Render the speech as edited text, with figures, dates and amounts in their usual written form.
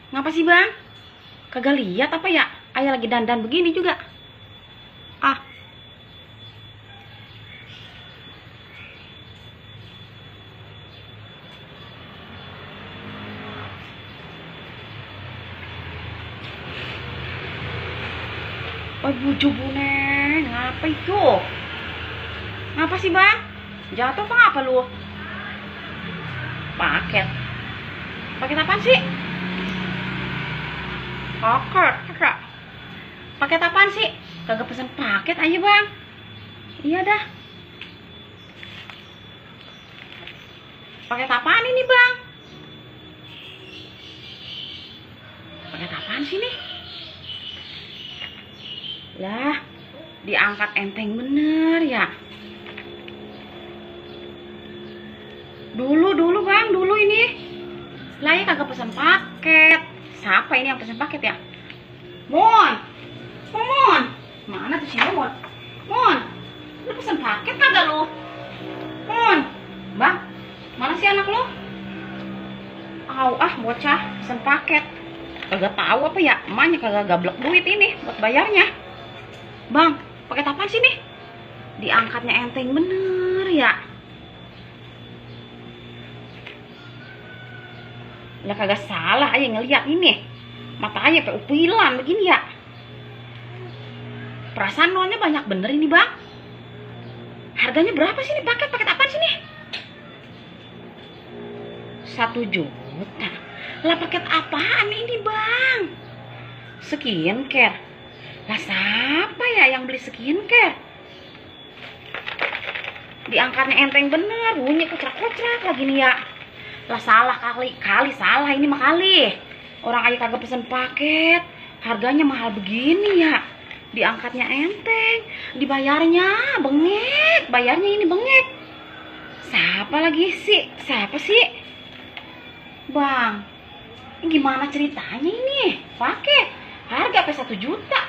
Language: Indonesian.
Ngapa sih bang? Kagak lihat apa ya? Ayah lagi dandan begini juga. Ah, oh buju buneng, ngapa itu? Ngapa sih bang? Jatuh apa ngapa lu? Paket. Paket apaan sih? Paket. Paket apaan sih? Kagak pesen paket aja bang. Iya dah. Paket apaan ini bang? Paket apaan sih nih? Lah, diangkat enteng bener ya. Dulu bang, dulu ini. Lah ya kagak pesen paket. Siapa ini yang pesen paket ya? Mon, Mon, mana tuh si Mon? Mon, lu pesen paket kagak lu? Mon, bang, mana sih anak lu? Bocah pesen paket. Kagak tahu apa ya, emaknya kagak gablek duit ini buat bayarnya. Bang, paket apaan sih nih? Diangkatnya enteng bener ya. Lah kagak salah aja ngeliat ini. Mata aja kayak upilan begini ya. Perasaan nolnya banyak bener ini bang. Harganya berapa sih nih paket? Paket apaan sih nih? 1 juta. Lah paket apaan ini bang? Skincare. Lah siapa ya yang beli skincare? Diangkatnya enteng bener, bunyi kocrak-kocrak lagi nih ya. Lah salah kali salah ini mah kali. Orang aja kagak pesen paket, harganya mahal begini ya. Diangkatnya enteng, dibayarnya bengek, bayarnya ini bengek. Siapa lagi sih? Siapa sih? Bang, ini gimana ceritanya ini? Paket, harga sampai 1 juta.